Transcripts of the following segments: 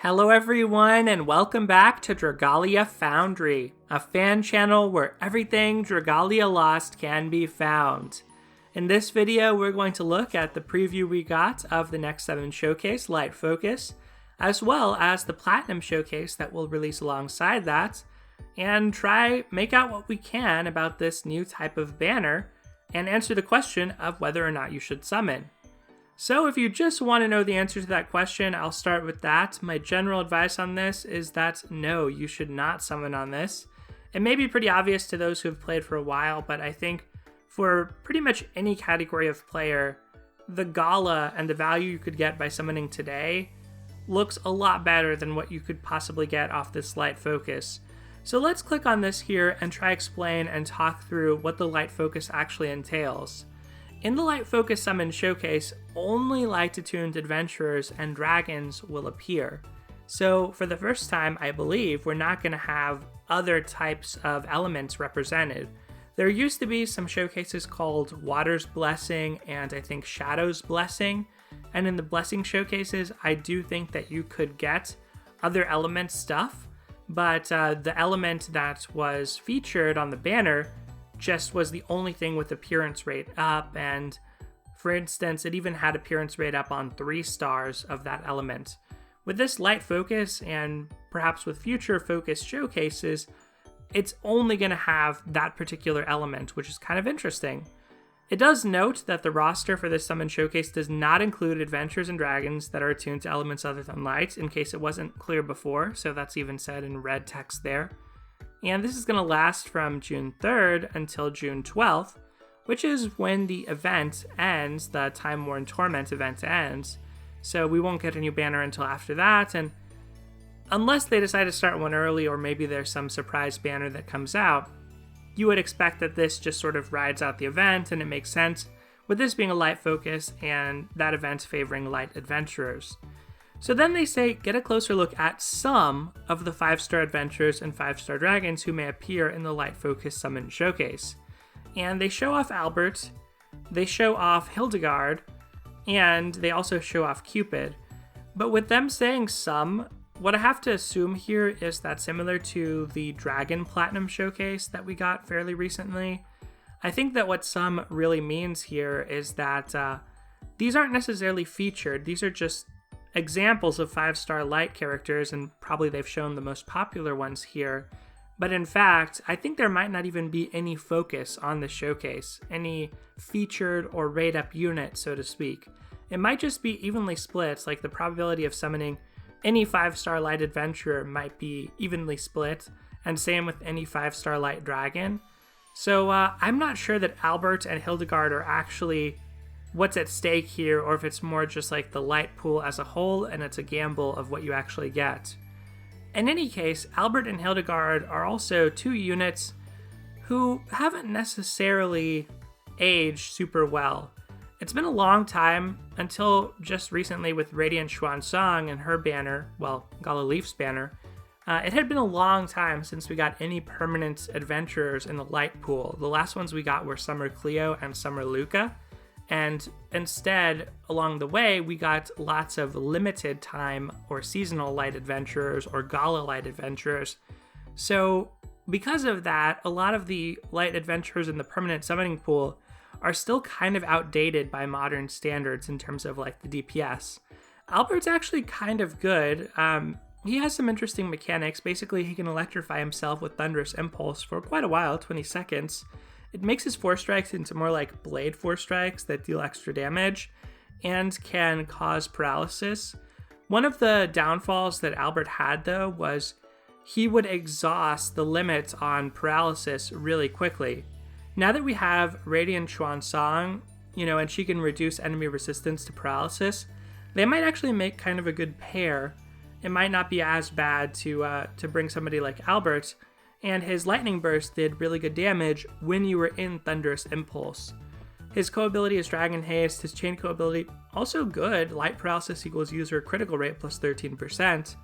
Hello everyone and welcome back to Dragalia Foundry, a fan channel where everything Dragalia Lost can be found. In this video we're going to look at the preview we got of the Next 7 Showcase Light Focus, as well as the Platinum Showcase that will release alongside that, and make out what we can about this new type of banner, and answer the question of whether or not you should summon. So if you just want to know the answer to that question, I'll start with that. My general advice on this is that no, you should not summon on this. It may be pretty obvious to those who have played for a while, but I think for pretty much any category of player, the Gala and the value you could get by summoning today looks a lot better than what you could possibly get off this Light Focus. So let's click on this here and try explain and talk through what the Light Focus actually entails. In the Light Focus Summon Showcase, only light-attuned adventurers and dragons will appear. So for the first time, I believe, we're not going to have other types of elements represented. There used to be some showcases called Water's Blessing and I think Shadow's Blessing, and in the Blessing showcases, I do think that you could get other element stuff, but the element that was featured on the banner just was the only thing with appearance rate up, and for instance, it even had appearance rate up on 3 stars of that element. With this Light Focus, and perhaps with future Focus showcases, it's only going to have that particular element, which is kind of interesting. It does note that the roster for this Summon Showcase does not include adventurers and dragons that are attuned to elements other than light, in case it wasn't clear before, so that's even said in red text there. And this is going to last from June 3rd until June 12th, which is when the event ends, the Time Worn Torment event ends. So we won't get a new banner until after that, and unless they decide to start one early, or maybe there's some surprise banner that comes out, you would expect that this just sort of rides out the event, and it makes sense with this being a Light Focus and that event favoring light adventurers. So then they say, get a closer look at some of the 5-star adventurers and 5-star dragons who may appear in the Light Focus Summon Showcase. And they show off Albert, they show off Hildegard, and they also show off Cupid. But with them saying some, what I have to assume here is that similar to the Dragon Platinum Showcase that we got fairly recently, I think that what some really means here is that these aren't necessarily featured, these are just examples of 5-star light characters, and probably they've shown the most popular ones here. But in fact, I think there might not even be any focus on the showcase, any featured or rate up unit, so to speak. It might just be evenly split, like the probability of summoning any 5-star light adventurer might be evenly split, and same with any 5-star light dragon. So I'm not sure that Albert and Hildegard are actually what's at stake here, or if it's more just like the light pool as a whole and it's a gamble of what you actually get. In any case, Albert and Hildegard are also 2 units who haven't necessarily aged super well. It's been a long time, until just recently with Radiant Xuansong and her banner, well, Gala Leaf's banner. It had been a long time since we got any permanent adventurers in the light pool. The last ones we got were Summer Cleo and Summer Luca. And instead, along the way, we got lots of limited time or seasonal light adventurers or Gala light adventurers. So because of that, a lot of the light adventurers in the permanent summoning pool are still kind of outdated by modern standards in terms of like the DPS. Albert's actually kind of good. He has some interesting mechanics. Basically, he can electrify himself with Thunderous Impulse for quite a while, 20 seconds. It makes his 4 strikes into more like Blade 4 strikes that deal extra damage and can cause paralysis. One of the downfalls that Albert had, though, was he would exhaust the limit on paralysis really quickly. Now that we have Radiant Xuansong, and she can reduce enemy resistance to paralysis, they might actually make kind of a good pair. It might not be as bad to bring somebody like Albert, and his Lightning Burst did really good damage when you were in Thunderous Impulse. His co-ability is Dragon Haste, his chain co-ability also good, Light Paralysis equals user critical rate plus 13%,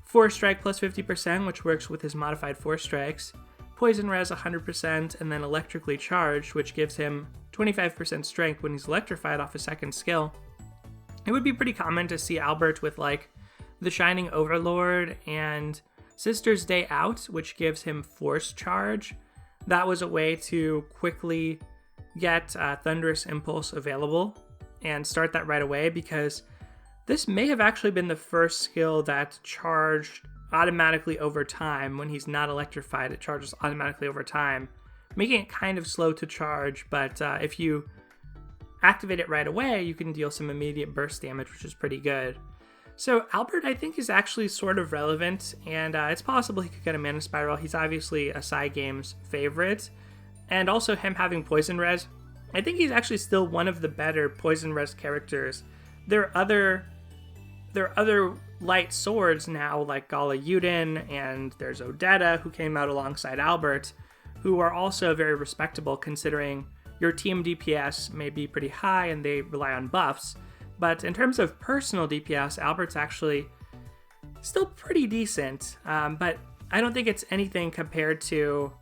4 Strike plus 50%, which works with his modified 4 strikes, Poison Res 100%, and then Electrically Charged, which gives him 25% strength when he's electrified off a second skill. It would be pretty common to see Albert with like the Shining Overlord and Sister's Day Out, which gives him Force Charge. That was a way to quickly get Thunderous Impulse available and start that right away, because this may have actually been the first skill that charged automatically over time. When he's not electrified, it charges automatically over time, making it kind of slow to charge, but if you activate it right away, you can deal some immediate burst damage, which is pretty good. So Albert, I think, is actually sort of relevant, and it's possible he could get a Mana Spiral. He's obviously a Cygames favorite, and also him having Poison Res, I think he's actually still one of the better Poison Res characters. There are other light swords now, like Gala Yuden, and there's Odetta, who came out alongside Albert, who are also very respectable considering your team DPS may be pretty high and they rely on buffs. But in terms of personal DPS, Albert's actually still pretty decent, but I don't think it's anything compared to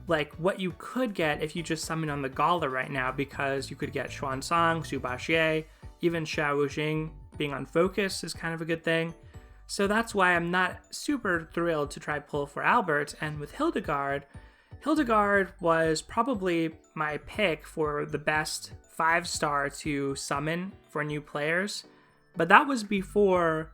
like what you could get if you just summon on the Gala right now, because you could get Xuansang, Xu Baxie, even Xiao Wujing being on focus is kind of a good thing. So that's why I'm not super thrilled to try pull for Albert. And with Hildegard was probably my pick for the best 5-star to summon for new players, but that was before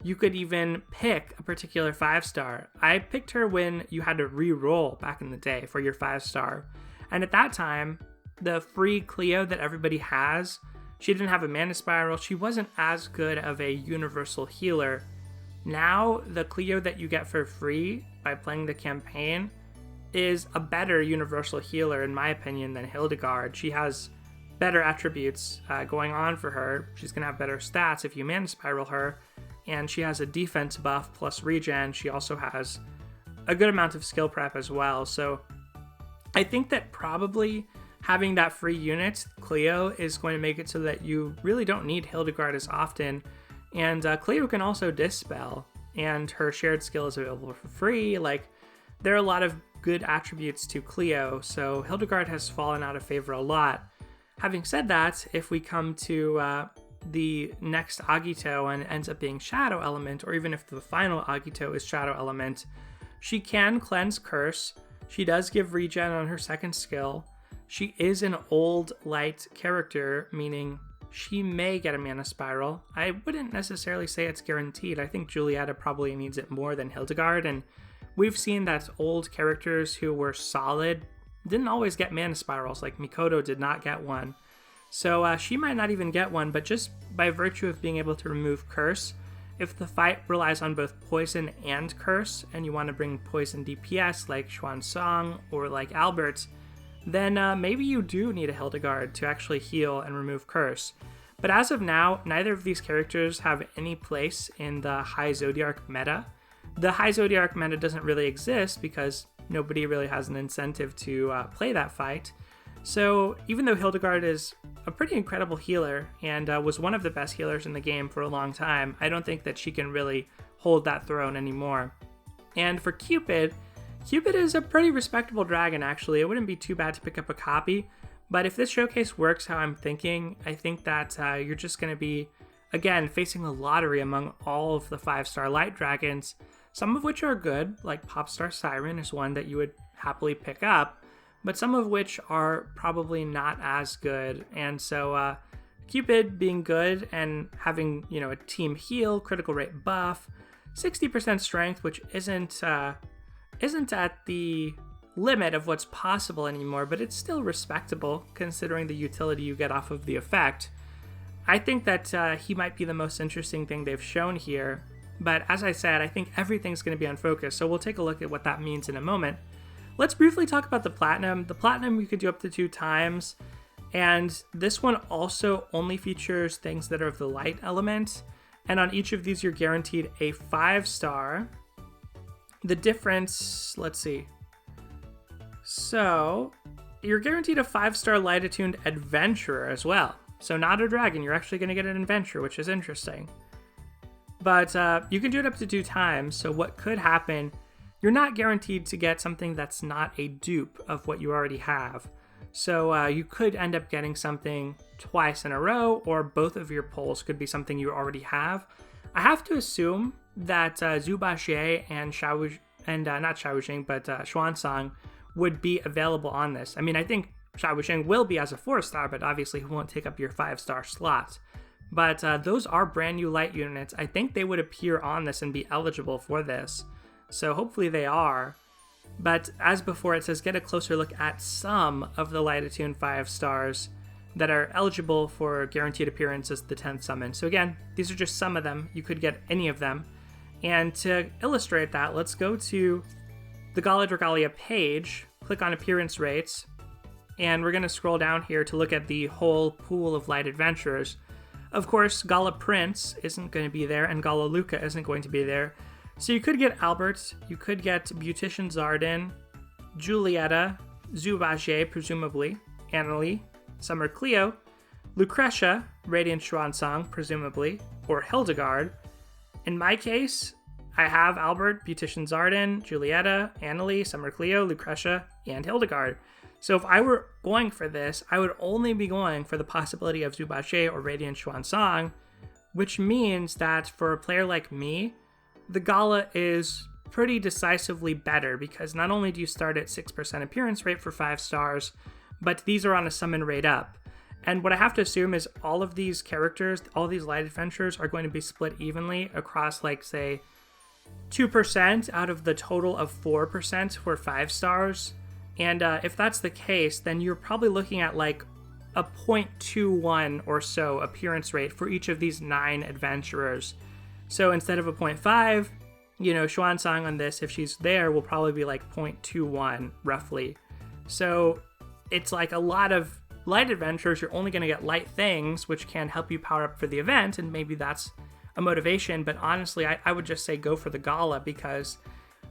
you could even pick a particular 5-star. I picked her when you had to re-roll back in the day for your 5-star, and at that time, the free Cleo that everybody has, she didn't have a Mana Spiral, she wasn't as good of a universal healer. Now, the Cleo that you get for free by playing the campaign is a better universal healer, in my opinion, than Hildegard. She has better attributes going on for her. She's going to have better stats if you Mana Spiral her, and she has a defense buff plus regen. She also has a good amount of skill prep as well. So I think that probably having that free unit, Cleo, is going to make it so that you really don't need Hildegard as often. And Cleo can also Dispel, and her shared skill is available for free. Like, there are a lot of good attributes to Cleo, so Hildegard has fallen out of favor a lot. Having said that, if we come to the next Agito and it ends up being Shadow Element, or even if the final Agito is Shadow Element, she can cleanse Curse. She does give regen on her second skill. She is an old light character, meaning she may get a Mana Spiral. I wouldn't necessarily say it's guaranteed. I think Julieta probably needs it more than Hildegard, and we've seen that old characters who were solid didn't always get Mana Spirals, like Mikoto did not get one. So she might not even get one, but just by virtue of being able to remove Curse, if the fight relies on both Poison and Curse, and you want to bring Poison DPS like Xuansang or like Albert, then maybe you do need a Hildegard to actually heal and remove Curse. But as of now, neither of these characters have any place in the High Zodiarch meta. The High Zodiarch meta doesn't really exist because nobody really has an incentive to play that fight. So even though Hildegard is a pretty incredible healer and was one of the best healers in the game for a long time, I don't think that she can really hold that throne anymore. And for Cupid is a pretty respectable dragon, actually. It wouldn't be too bad to pick up a copy, but if this showcase works how I'm thinking, I think that you're just going to be, again, facing a lottery among all of the 5-star light dragons, some of which are good, like Popstar Siren is one that you would happily pick up, but some of which are probably not as good. And so Cupid being good and having, a team heal, critical rate buff, 60% strength, which isn't at the limit of what's possible anymore, but it's still respectable considering the utility you get off of the effect. I think that he might be the most interesting thing they've shown here. But as I said, I think everything's going to be on focus, so we'll take a look at what that means in a moment. Let's briefly talk about the Platinum. The Platinum you could do up to 2 times, and this one also only features things that are of the light element, and on each of these you're guaranteed a 5-star. The difference, let's see. So, you're guaranteed a 5-star light attuned adventurer as well. So not a dragon, you're actually going to get an adventurer, which is interesting. But you can do it up to 2 times, so what could happen, you're not guaranteed to get something that's not a dupe of what you already have. So you could end up getting something twice in a row, or both of your pulls could be something you already have. I have to assume that Zhubaxie and not Xiaoxing, but Xuansang would be available on this. I mean, I think Xiaoxing will be as a 4-star, but obviously he won't take up your 5-star slot. But those are brand new light units. I think they would appear on this and be eligible for this. So hopefully they are. But as before, it says get a closer look at some of the light attuned 5-stars that are eligible for guaranteed appearance as the 10th summon. So again, these are just some of them. You could get any of them. And to illustrate that, let's go to the Gala Dragalia page, click on appearance rates, and we're going to scroll down here to look at the whole pool of light adventurers. Of course, Gala Prince isn't going to be there, and Gala Luca isn't going to be there. So you could get Albert, you could get Beautician Zardin, Julieta, Zhubaxie, presumably, Annalie, Summer Cleo, Lucretia, Radiant Xuansang, presumably, or Hildegard. In my case, I have Albert, Beautician Zardin, Julieta, Annalie, Summer Cleo, Lucretia, and Hildegard. So if I were going for this, I would only be going for the possibility of Zhubaxie or Radiant Xuansang, which means that for a player like me, the Gala is pretty decisively better because not only do you start at 6% appearance rate for 5 stars, but these are on a summon rate up. And what I have to assume is all of these characters, all these light adventures are going to be split evenly across, like, say, 2% out of the total of 4% for 5 stars. And if that's the case, then you're probably looking at like a 0.21 or so appearance rate for each of these 9 adventurers. So instead of a 0.5, Xuansang on this, if she's there, will probably be like 0.21 roughly. So it's like a lot of light adventures. You're only going to get light things, which can help you power up for the event, and maybe that's a motivation. But honestly, I would just say go for the Gala because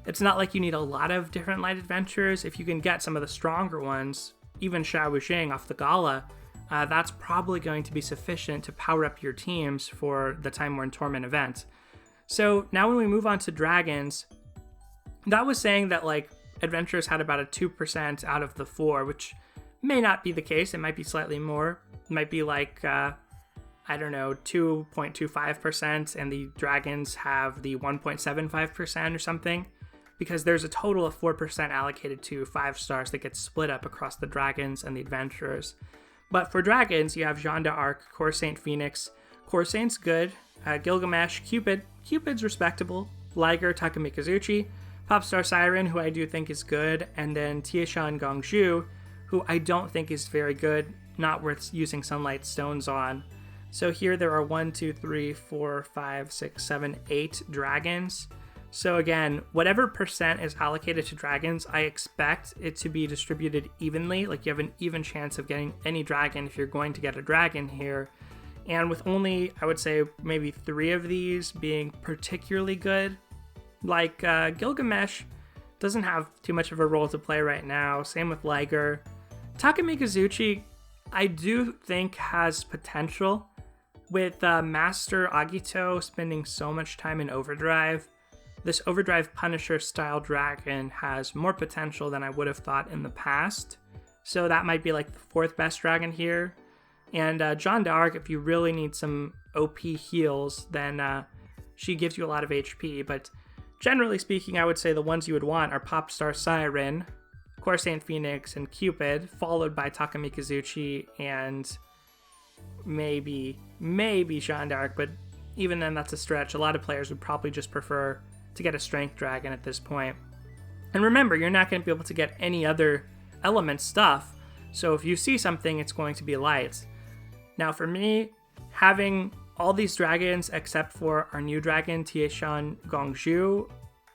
it's not like you need a lot of different light adventures. If you can get some of the stronger ones, even Xiaoxing off the Gala, that's probably going to be sufficient to power up your teams for the Time Worn Torment event. So now when we move on to dragons, that was saying that like adventurers had about a 2% out of the 4, which may not be the case. It might be slightly more. It might be like, 2.25%, and the dragons have the 1.75% or something, because there's a total of 4% allocated to 5 stars that gets split up across the dragons and the adventurers. But for dragons, you have Jeanne d'Arc, Corsaint Phoenix. Corsaint's good. Gilgamesh, Cupid's respectable. Liger, Takamikazuchi. Popstar Siren, who I do think is good. And then Tieshan Gongzhu, who I don't think is very good. Not worth using Sunlight Stones on. So here there are 1, 2, 3, 4, 5, 6, 7, 8 dragons. So again, whatever percent is allocated to dragons, I expect it to be distributed evenly. Like you have an even chance of getting any dragon if you're going to get a dragon here. And with only, I would say, maybe 3 of these being particularly good, like Gilgamesh doesn't have too much of a role to play right now. Same with Liger. Takamikazuchi, I do think has potential. With Master Agito spending so much time in Overdrive, this Overdrive Punisher style dragon has more potential than I would have thought in the past. So that might be like the 4th best dragon here. And Jeanne d'Arc, if you really need some OP heals, then she gives you a lot of HP. But generally speaking, I would say the ones you would want are Popstar Siren, Corsaint Phoenix, and Cupid, followed by Takamikazuchi and maybe Jeanne d'Arc, but even then that's a stretch. A lot of players would probably just prefer to get a strength dragon at this point. And remember, you're not going to be able to get any other element stuff, so if you see something, it's going to be light. Now for me, having all these dragons except for our new dragon, Tieshan Gongzhu,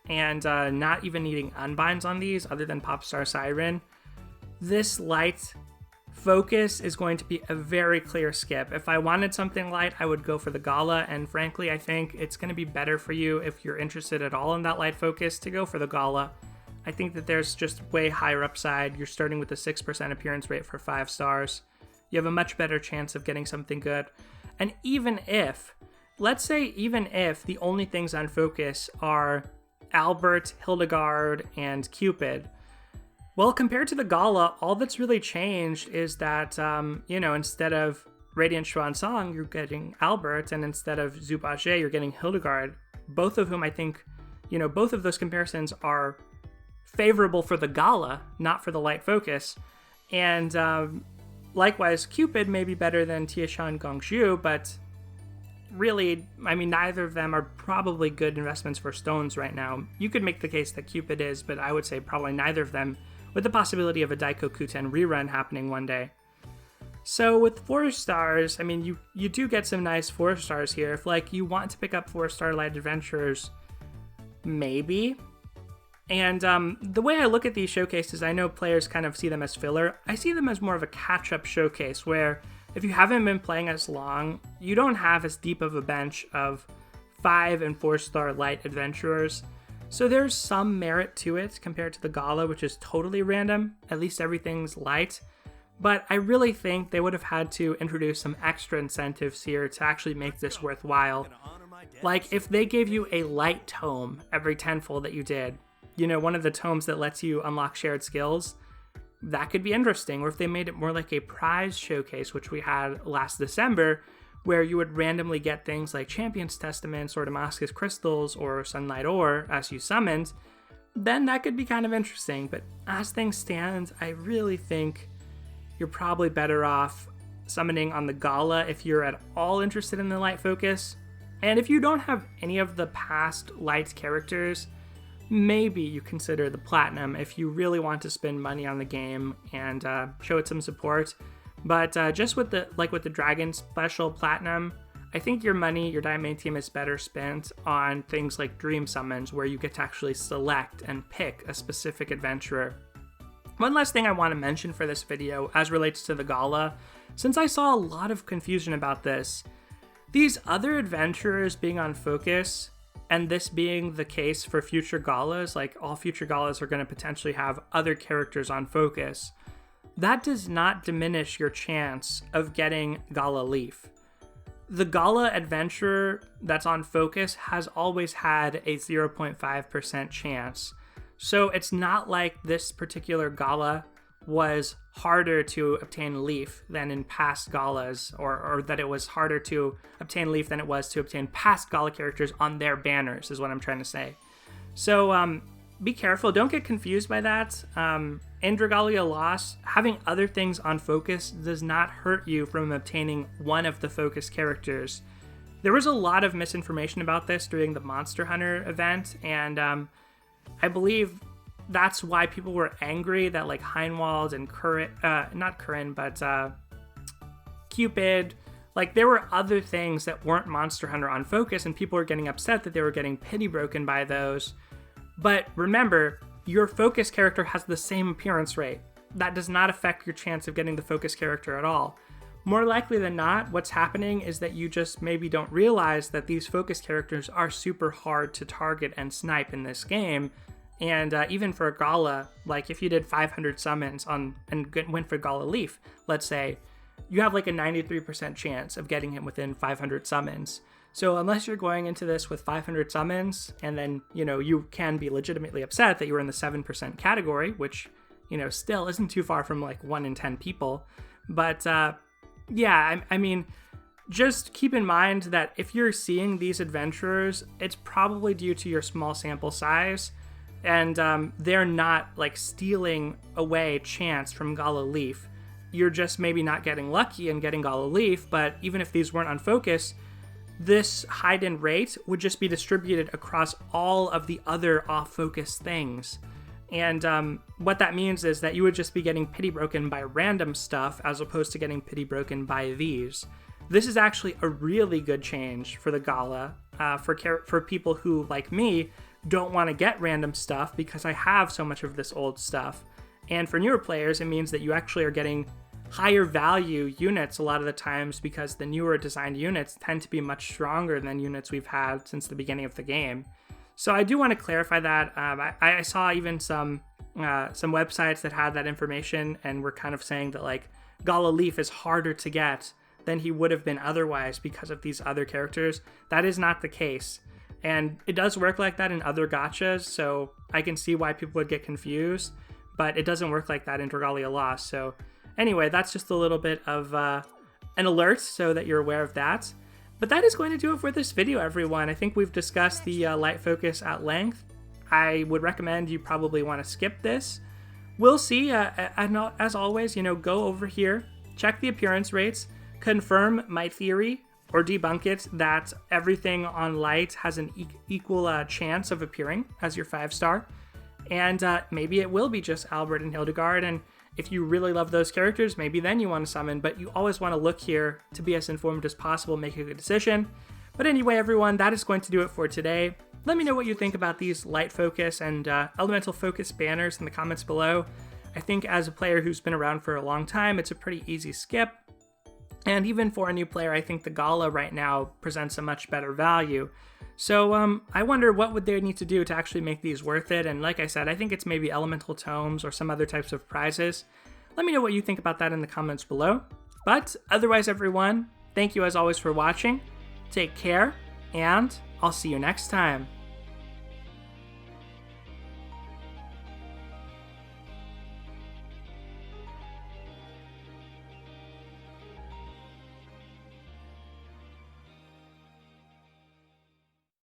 and not even needing unbinds on these other than Popstar Siren, this light focus is going to be a very clear skip. If I wanted something light, I would go for the Gala, and frankly, I think it's going to be better for you if you're interested at all in that light focus to go for the Gala. I think that there's just way higher upside. You're starting with a 6% appearance rate for 5 stars. You have a much better chance of getting something good. And even if the only things on focus are Albert, Hildegard, and Cupid, well, compared to the Gala, all that's really changed is that, instead of Radiant Swan Song, you're getting Albert, and instead of Zubage, you're getting Hildegard. Both of whom I think, both of those comparisons are favorable for the Gala, not for the light focus. And likewise, Cupid may be better than Tieshan Gongxiu, but really, neither of them are probably good investments for stones right now. You could make the case that Cupid is, but I would say probably neither of them, with the possibility of a Daikokuten rerun happening one day. So with 4 stars, you do get some nice 4 stars here. If you want to pick up 4-star light adventurers, maybe. And the way I look at these showcases, I know players kind of see them as filler. I see them as more of a catch-up showcase where if you haven't been playing as long, you don't have as deep of a bench of 5 and 4-star light adventurers. So there's some merit to it compared to the Gala, which is totally random. At least everything's light. But I really think they would have had to introduce some extra incentives here to actually make this worthwhile. Like if they gave you a light tome every tenfold that you did, one of the tomes that lets you unlock shared skills, that could be interesting. Or if they made it more like a prize showcase, which we had last December, where you would randomly get things like Champion's Testaments or Damascus Crystals or Sunlight Ore as you summoned, then that could be kind of interesting. But as things stand, I really think you're probably better off summoning on the Gala if you're at all interested in the light focus. And if you don't have any of the past light characters, maybe you consider the Platinum if you really want to spend money on the game and show it some support. But just with the Dragon Special Platinum, I think your Diamante is better spent on things like Dream Summons, where you get to actually select and pick a specific adventurer. One last thing I want to mention for this video as relates to the Gala, since I saw a lot of confusion about this, these other adventurers being on focus, and this being the case for future Galas, like all future Galas are going to potentially have other characters on focus, that does not diminish your chance of getting Gala Leaf. The Gala adventurer that's on focus has always had a 0.5% chance. So it's not like this particular Gala was harder to obtain Leaf than in past Galas, or that it was harder to obtain Leaf than it was to obtain past Gala characters on their banners, is what I'm trying to say. So be careful, don't get confused by that. In Dragalia Lost, having other things on focus does not hurt you from obtaining one of the focus characters. There was a lot of misinformation about this during the Monster Hunter event, and I believe that's why people were angry that Heinwald and Cupid, there were other things that weren't Monster Hunter on focus, and people were getting upset that they were getting pity broken by those. But remember, your focus character has the same appearance rate. That does not affect your chance of getting the focus character at all. More likely than not, what's happening is that you just maybe don't realize that these focus characters are super hard to target and snipe in this game. And even for a Gala, if you did 500 summons and went for Gala Leaf, let's say, you have a 93% chance of getting him within 500 summons. So unless you're going into this with 500 summons, and then, you can be legitimately upset that you were in the 7% category, which, still isn't too far from 1 in 10 people. But yeah, just keep in mind that if you're seeing these adventurers, it's probably due to your small sample size. And they're not stealing away chance from Gala Leaf. You're just maybe not getting lucky and getting Gala Leaf, but even if these weren't on focus, this hide-in rate would just be distributed across all of the other off-focus things. And what that means is that you would just be getting pity broken by random stuff as opposed to getting pity broken by these. This is actually a really good change for the Gala, for people who, like me, don't want to get random stuff because I have so much of this old stuff. And for newer players, it means that you actually are getting higher value units a lot of the times because the newer designed units tend to be much stronger than units we've had since the beginning of the game. So I do want to clarify that. I saw even some websites that had that information and were kind of saying that Gala Leaf is harder to get than he would have been otherwise because of these other characters. That is not the case. And it does work like that in other gachas, so I can see why people would get confused, but it doesn't work like that in Dragalia Lost. So anyway, that's just a little bit of an alert so that you're aware of that. But that is going to do it for this video, everyone. I think we've discussed the light focus at length. I would recommend you probably want to skip this. We'll see. As always, go over here, check the appearance rates, confirm my theory, or debunk it that everything on light has an equal chance of appearing as your 5-star. And maybe it will be just Albert and Hildegard, and if you really love those characters, maybe then you want to summon, but you always want to look here to be as informed as possible, make a good decision. But anyway, everyone, that is going to do it for today. Let me know what you think about these light focus and elemental focus banners in the comments below. I think as a player who's been around for a long time, it's a pretty easy skip. And even for a new player, I think the Gala right now presents a much better value. So I wonder what would they need to do to actually make these worth it. And like I said, I think it's maybe elemental tomes or some other types of prizes. Let me know what you think about that in the comments below. But otherwise, everyone, thank you as always for watching. Take care, and I'll see you next time.